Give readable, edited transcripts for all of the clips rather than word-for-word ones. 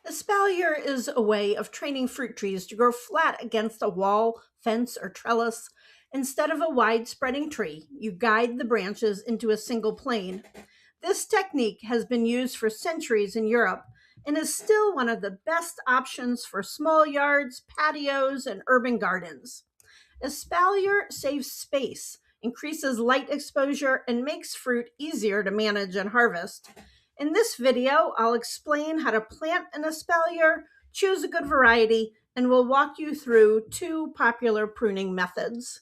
Espalier is a way of training fruit trees to grow flat against a wall, fence, or trellis. Instead of a wide spreading tree, you guide the branches into a single plane. This technique has been used for centuries in Europe and is still one of the best options for small yards, patios, and urban gardens. Espalier saves space, increases light exposure, and makes fruit easier to manage and harvest. In this video, I'll explain how to plant an espalier, choose a good variety, and we'll walk you through two popular pruning methods.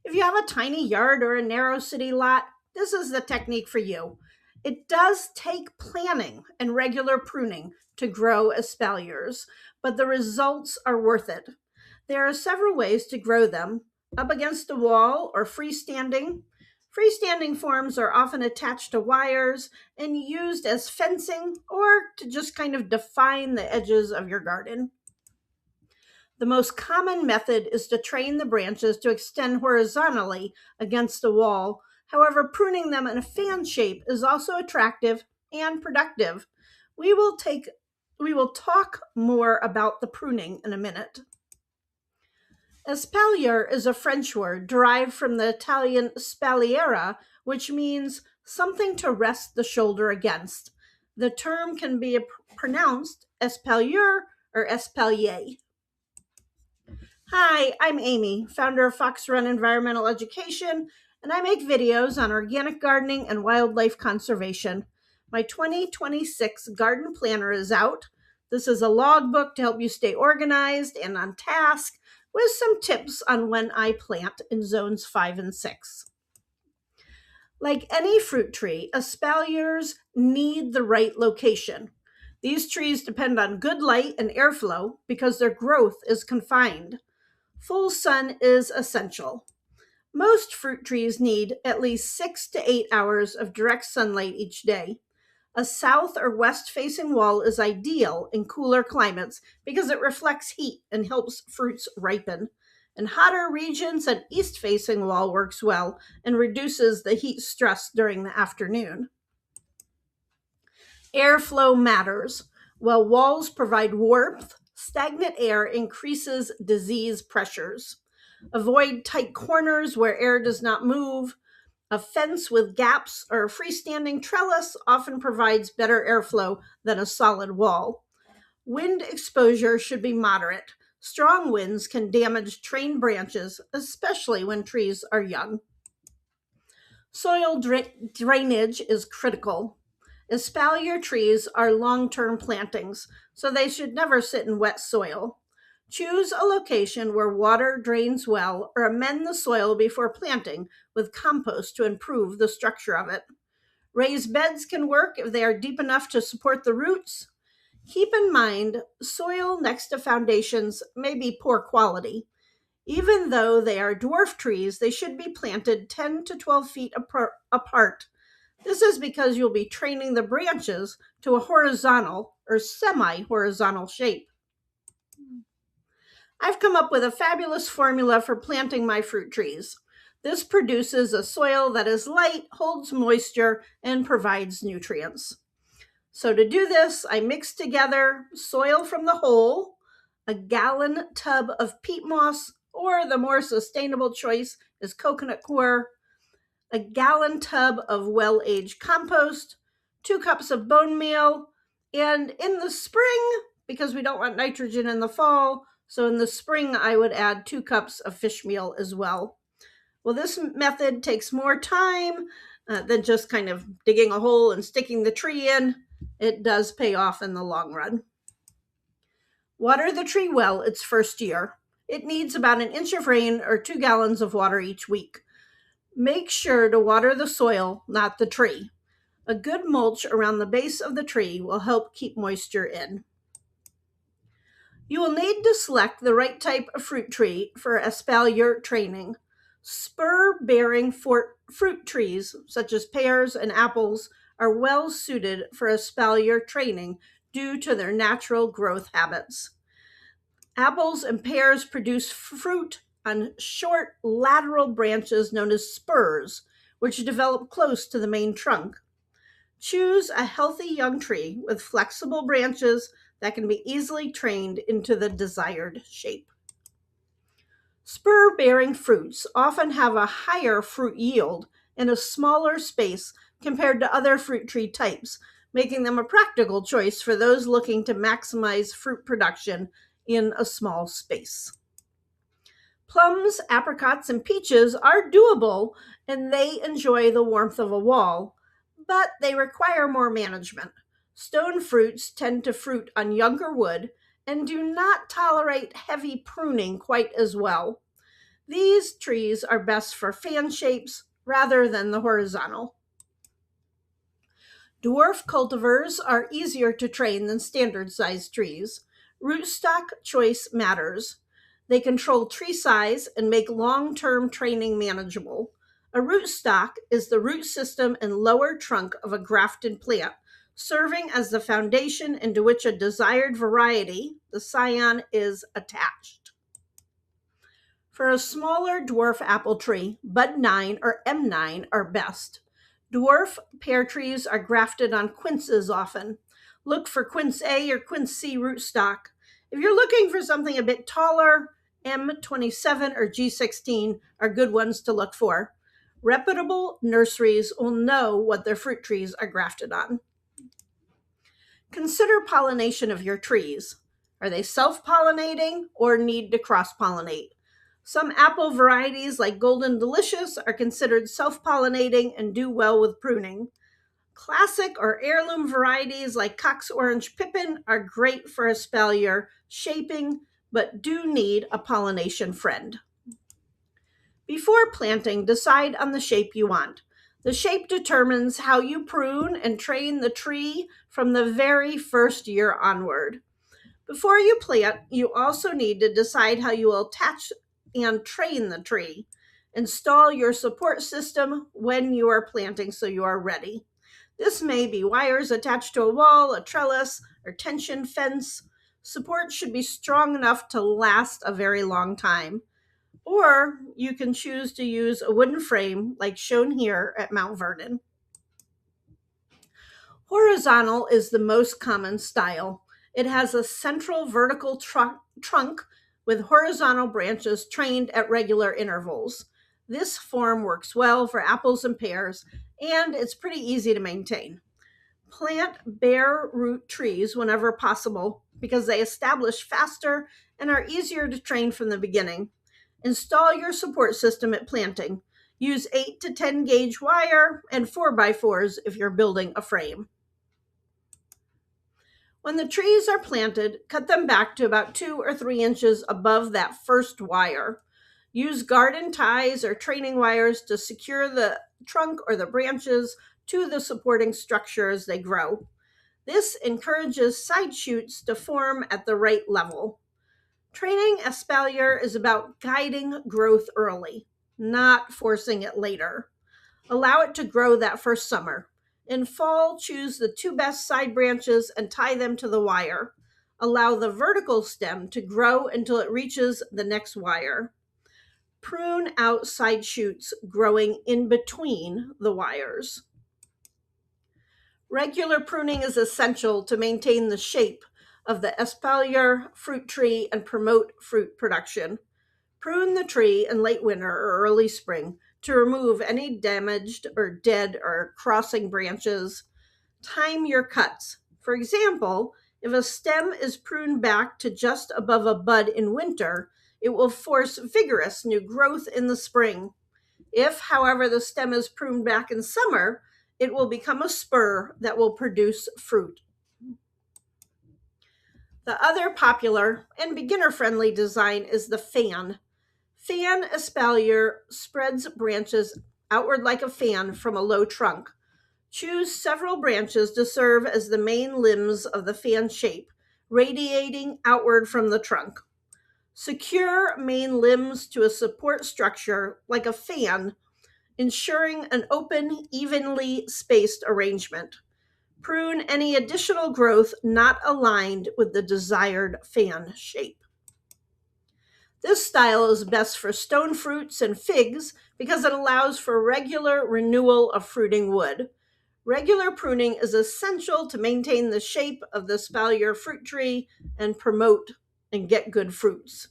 If you have a tiny yard or a narrow city lot, this is the technique for you. It does take planning and regular pruning to grow espaliers, but the results are worth it. There are several ways to grow them: up against a wall or freestanding. Freestanding forms are often attached to wires and used as fencing or to just kind of define the edges of your garden. The most common method is to train the branches to extend horizontally against the wall. However, pruning them in a fan shape is also attractive and productive. We will talk more about the pruning in a minute. Espalier is a French word derived from the Italian spalliera, which means something to rest the shoulder against. The term can be pronounced espalier or espalier. Hi, I'm Amy, founder of Fox Run Environmental Education, and I make videos on organic gardening and wildlife conservation. My 2026 garden planner is out. This is a logbook to help you stay organized and on task, with some tips on when I plant in zones 5 and 6. Like any fruit tree, espaliers need the right location. These trees depend on good light and airflow because their growth is confined. Full sun is essential. Most fruit trees need at least 6 to 8 hours of direct sunlight each day. A south or west facing wall is ideal in cooler climates because it reflects heat and helps fruits ripen. In hotter regions, an east facing wall works well and reduces the heat stress during the afternoon. Airflow matters. While walls provide warmth, stagnant air increases disease pressures. Avoid tight corners where air does not move. A fence with gaps or a freestanding trellis often provides better airflow than a solid wall. Wind exposure should be moderate. Strong winds can damage trained branches, especially when trees are young. Soil drainage is critical. Espalier trees are long-term plantings, so they should never sit in wet soil. Choose a location where water drains well, or amend the soil before planting with compost to improve the structure of it. Raised beds can work if they are deep enough to support the roots. Keep in mind, soil next to foundations may be poor quality. Even though they are dwarf trees, they should be planted 10 to 12 feet apart. This is because you'll be training the branches to a horizontal or semi-horizontal shape. I've come up with a fabulous formula for planting my fruit trees. This produces a soil that is light, holds moisture, and provides nutrients. So to do this, I mix together soil from the hole, a gallon tub of peat moss, or the more sustainable choice is coconut coir, a gallon tub of well-aged compost, 2 cups of bone meal, and in the spring, because we don't want nitrogen in the fall, so in the spring I would add 2 cups of fish meal as well. Well, this method takes more time than just kind of digging a hole and sticking the tree in. It does pay off in the long run. Water the tree well its first year. It needs about an inch of rain or 2 gallons of water each week. Make sure to water the soil, not the tree. A good mulch around the base of the tree will help keep moisture in. You will need to select the right type of fruit tree for espalier training. Spur-bearing fruit trees, such as pears and apples, are well suited for espalier training due to their natural growth habits. Apples and pears produce fruit on short lateral branches known as spurs, which develop close to the main trunk. Choose a healthy young tree with flexible branches that can be easily trained into the desired shape. Spur bearing fruits often have a higher fruit yield in a smaller space compared to other fruit tree types, making them a practical choice for those looking to maximize fruit production in a small space. Plums, apricots, and peaches are doable and they enjoy the warmth of a wall, but they require more management. Stone fruits tend to fruit on younger wood and do not tolerate heavy pruning quite as well. These trees are best for fan shapes rather than the horizontal. Dwarf cultivars are easier to train than standard sized trees. Rootstock choice matters. They control tree size and make long term training manageable. A rootstock is the root system and lower trunk of a grafted plant, serving as the foundation into which a desired variety, the scion, is attached. For a smaller dwarf apple tree, Bud 9 or M9 are best. Dwarf pear trees are grafted on quinces often. Look for quince A or quince C rootstock. If you're looking for something a bit taller, M27 or G16 are good ones to look for. Reputable nurseries will know what their fruit trees are grafted on. Consider pollination of your trees. Are they self-pollinating or need to cross-pollinate? Some apple varieties like Golden Delicious are considered self-pollinating and do well with pruning. Classic or heirloom varieties like Cox Orange Pippin are great for espalier shaping, but do need a pollination friend. Before planting, decide on the shape you want. The shape determines how you prune and train the tree from the very first year onward. Before you plant, you also need to decide how you will attach and train the tree. Install your support system when you are planting so you are ready. This may be wires attached to a wall, a trellis, or tension fence. Support should be strong enough to last a very long time. Or you can choose to use a wooden frame like shown here at Mount Vernon. Horizontal is the most common style. It has a central vertical trunk with horizontal branches trained at regular intervals. This form works well for apples and pears, and it's pretty easy to maintain. Plant bare root trees whenever possible because they establish faster and are easier to train from the beginning. Install your support system at planting. Use 8 to 10 gauge wire and 4x4s if you're building a frame. When the trees are planted, cut them back to about 2 or 3 inches above that first wire. Use garden ties or training wires to secure the trunk or the branches to the supporting structure as they grow. This encourages side shoots to form at the right level. Training espalier is about guiding growth early, not forcing it later. Allow it to grow that first summer. In fall, choose the 2 best side branches and tie them to the wire. Allow the vertical stem to grow until it reaches the next wire. Prune out side shoots growing in between the wires. Regular pruning is essential to maintain the shape of the espalier fruit tree and promote fruit production. Prune the tree in late winter or early spring to remove any damaged or dead or crossing branches. Time your cuts. For example, if a stem is pruned back to just above a bud in winter, it will force vigorous new growth in the spring. If, however, the stem is pruned back in summer, it will become a spur that will produce fruit. The other popular and beginner-friendly design is the fan. Fan espalier spreads branches outward like a fan from a low trunk. Choose several branches to serve as the main limbs of the fan shape, radiating outward from the trunk. Secure main limbs to a support structure like a fan, ensuring an open, evenly spaced arrangement. Prune any additional growth not aligned with the desired fan shape. This style is best for stone fruits and figs because it allows for regular renewal of fruiting wood. Regular pruning is essential to maintain the shape of the espalier fruit tree and promote and get good fruits.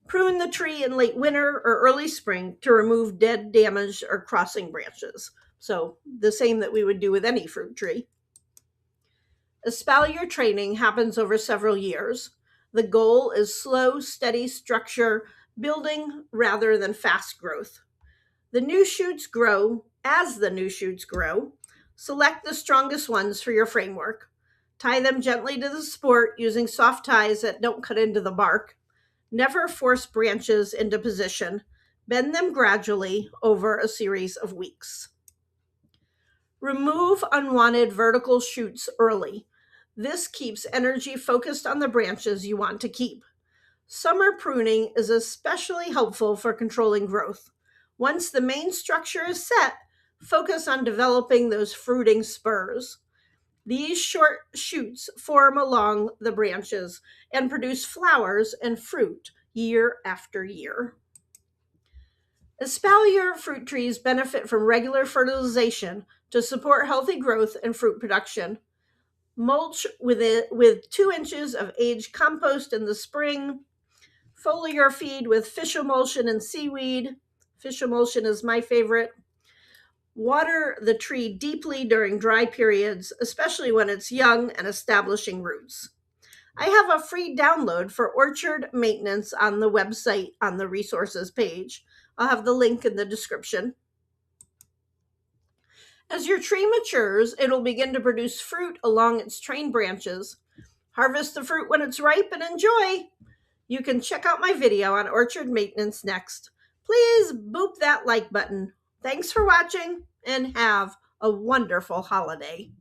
Prune the tree in late winter or early spring to remove dead, damaged, or crossing branches. So, the same that we would do with any fruit tree. Espalier training happens over several years. The goal is slow, steady structure building rather than fast growth. The new shoots grow as the new shoots grow. Select the strongest ones for your framework. Tie them gently to the support using soft ties that don't cut into the bark. Never force branches into position. Bend them gradually over a series of weeks. Remove unwanted vertical shoots early. This keeps energy focused on the branches you want to keep. Summer pruning is especially helpful for controlling growth. Once the main structure is set, focus on developing those fruiting spurs. These short shoots form along the branches and produce flowers and fruit year after year. Espalier fruit trees benefit from regular fertilization to support healthy growth and fruit production. Mulch with 2 inches of aged compost in the spring. Foliar feed with fish emulsion and seaweed. Fish emulsion is my favorite. Water the tree deeply during dry periods, especially when it's young and establishing roots. I have a free download for orchard maintenance on the website on the resources page. I'll have the link in the description. As your tree matures, it'll begin to produce fruit along its trained branches. Harvest the fruit when it's ripe and enjoy. You can check out my video on orchard maintenance next. Please boop that like button. Thanks for watching and have a wonderful holiday.